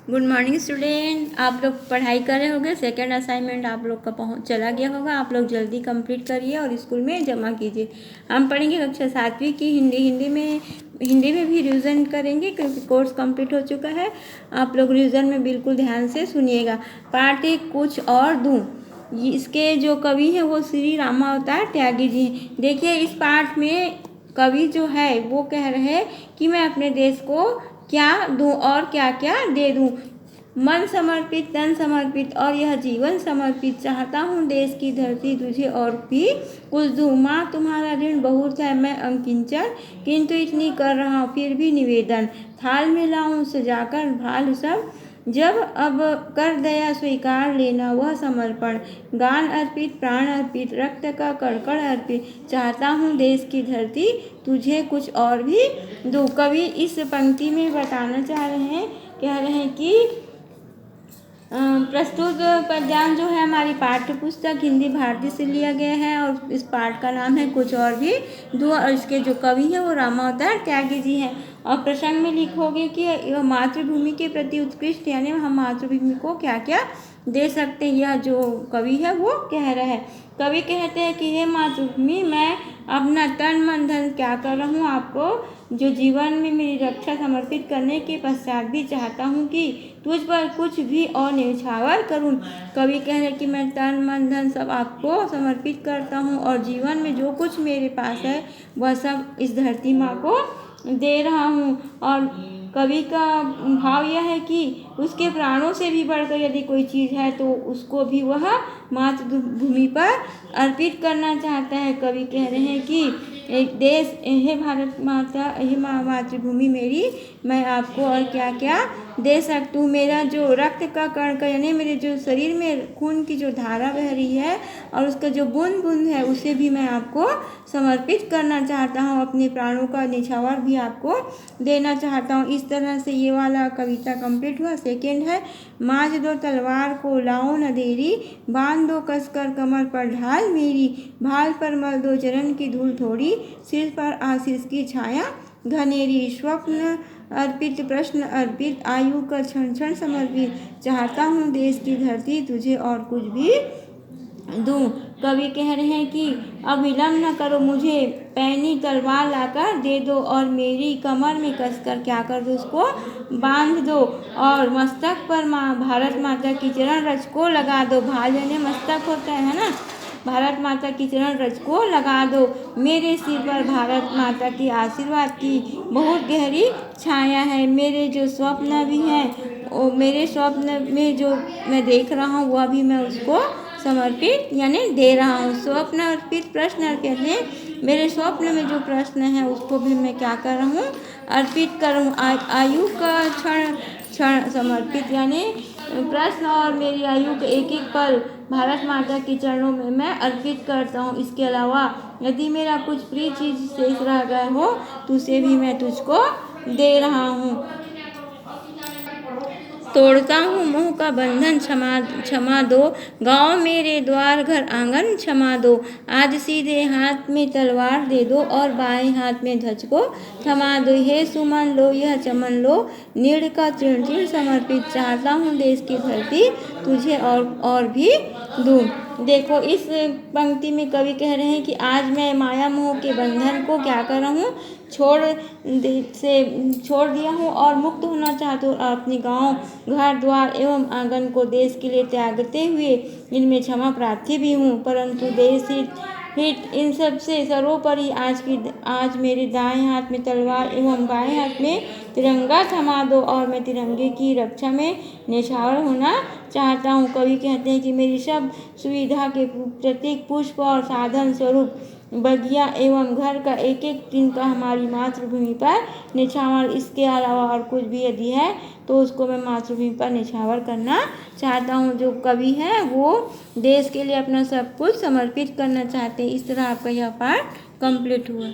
Good morning student. आप लोग पढ़ाई कर रहे होंगे। सेकेंड असाइनमेंट आप लोग का पहुंच चला गया होगा। आप लोग जल्दी कंप्लीट करिए और स्कूल में जमा कीजिए। हम पढ़ेंगे कक्षा 7वीं की हिंदी में भी रिवीजन करेंगे क्योंकि कोर्स कंप्लीट हो चुका है। आप लोग रिवीजन में बिल्कुल ध्यान से सुनिएगा। पार्ट 1 कुछ और दूँ। इसके जो कवि हैं वो श्री रामावतार त्यागी जी हैं। देखिए इस पाठ में कवि जो है वो कह रहे हैं कि मैं अपने देश को क्या दूं और क्या क्या दे दूं। मन समर्पित, तन समर्पित और यह जीवन समर्पित, चाहता हूँ देश की धरती तुझे और भी कुछ दूं। माँ तुम्हारा ऋण बहुत है, मैं अंकिंचन किंतु इतनी कर रहा हूँ फिर भी निवेदन। थाल में लाऊं सजाकर भाल सब, जब अब कर दया स्वीकार लेना वह समर्पण। गान अर्पित, प्राण अर्पित, रक्त का कणकण अर्पित, चाहता हूँ देश की धरती तुझे कुछ और भी दूँ। कवि इस पंक्ति में बताना चाह रहे हैं, कह रहे हैं कि प्रस्तुत पद्यांश जो है हमारी पाठ्य पुस्तक हिंदी भारती से लिया गया है और इस पाठ का नाम है कुछ और भी दूँ। और इसके जो कवि हैं वो रामावतार त्यागी जी हैं। और प्रसंग में लिखोगे कि मातृभूमि के प्रति उत्कृष्ट, यानी हम मातृभूमि को क्या क्या दे सकते हैं, यह जो कवि है वो कह रहा है। कवि कहते हैं कि हे मातृभूमि, मैं अपना तन मन धन क्या कर रहा हूँ, आपको जो जीवन में मेरी रक्षा समर्पित करने के पश्चात भी चाहता हूँ कि तुझ पर कुछ भी और न्यौछावर करूँ। कवि कह रहे कि मैं तन मन धन सब आपको समर्पित करता हूँ और जीवन में जो कुछ मेरे पास है वह सब इस धरती माँ को दे रहा हूँ। और कवि का भाव यह है कि उसके प्राणों से भी बढ़कर यदि कोई चीज़ है तो उसको भी वह मातृभूमि पर अर्पित करना चाहता है। कवि कह रहे हैं कि एक देश, हे भारत माता, हे मातृभूमि मेरी, मैं आपको और क्या क्या दे सकती हूँ। मेरा जो रक्त का कण का, यानी मेरे जो शरीर में खून की जो धारा बह रही है और उसका जो बूंद बूंद है उसे भी मैं आपको समर्पित करना चाहता हूँ। अपने प्राणों का निछावर भी आपको देना चाहता हूँ। इस तरह से ये वाला कविता कंप्लीट हुआ। सेकेंड है, माँझ दो तलवार को लाओ न देरी, बांध दो कसकर कमर पर ढाल मेरी, भाल पर मल दो चरण की धूल थोड़ी, सिर पर आशीष की छाया घनेरी। स्वप्न अर्पित, प्रश्न अर्पित, आयु का क्षण क्षण समर्पित, चाहता हूँ देश की धरती तुझे और कुछ भी दूँ। कवि कह रहे हैं कि अब विलम्ब न करो, मुझे पैनी तलवार लाकर दे दो और मेरी कमर में कसकर क्या कर दो, उसको बांध दो और मस्तक पर भारत माता की चरण रज को लगा दो। भाल यानी मस्तक होता है ना, भारत माता की चरण रज को लगा दो। मेरे सिर पर भारत माता की आशीर्वाद की बहुत गहरी छाया है। मेरे जो स्वप्न भी हैं, वो मेरे स्वप्न में जो मैं देख रहा हूँ वह भी मैं उसको समर्पित यानी दे रहा हूँ। स्वप्न अर्पित, प्रश्न अर्पित है, मेरे स्वप्न में जो प्रश्न है उसको भी मैं क्या कर रहा हूँ, अर्पित करूँ। आयु का क्षण क्षण समर्पित, यानी प्रश्न और मेरी आयु के एक एक पल भारत माता के चरणों में मैं अर्पित करता हूँ। इसके अलावा यदि मेरा कुछ प्रिय चीज़ शेष रह गया हो तो उसे भी मैं तुझको दे रहा हूँ। तोड़ता हूँ मोह का बंधन, क्षमा दो, गाँव मेरे द्वार घर आंगन क्षमा दो। आज सीधे हाथ में तलवार दे दो और बाएं हाथ में ध्वज को थमा दो। हे सुमन लो यह चमन लो, नीड़ का तृण तृण समर्पित, चाहता हूँ देश की धरती तुझे और भी दूँ। देखो इस पंक्ति में कवि कह रहे हैं कि आज मैं माया मोह के बंधन को क्या कर रहा हूँ, छोड़ दिया हूँ और मुक्त होना चाहता हूँ। अपने गांव घर द्वार एवं आंगन को देश के लिए त्यागते हुए इनमें क्षमा प्रार्थी भी हूँ। परंतु देश हित इन सब से सर्वोपरि आज मेरे दाएं हाथ में तलवार एवं बाएं हाथ में तिरंगा थमा दो और मैं तिरंगे की रक्षा में न्यौछावर होना चाहता हूँ। कवि कहते हैं कि मेरी सब सुविधा के प्रतीक पुष्प और साधन स्वरूप बगिया एवं घर का एक एक तिनका हमारी मातृभूमि पर निछावर, इसके अलावा और कुछ भी यदि है तो उसको मैं मातृभूमि पर निछावर करना चाहता हूँ। जो कवि है वो देश के लिए अपना सब कुछ समर्पित करना चाहते हैं। इस तरह आपका यह पाठ कंप्लीट हुआ।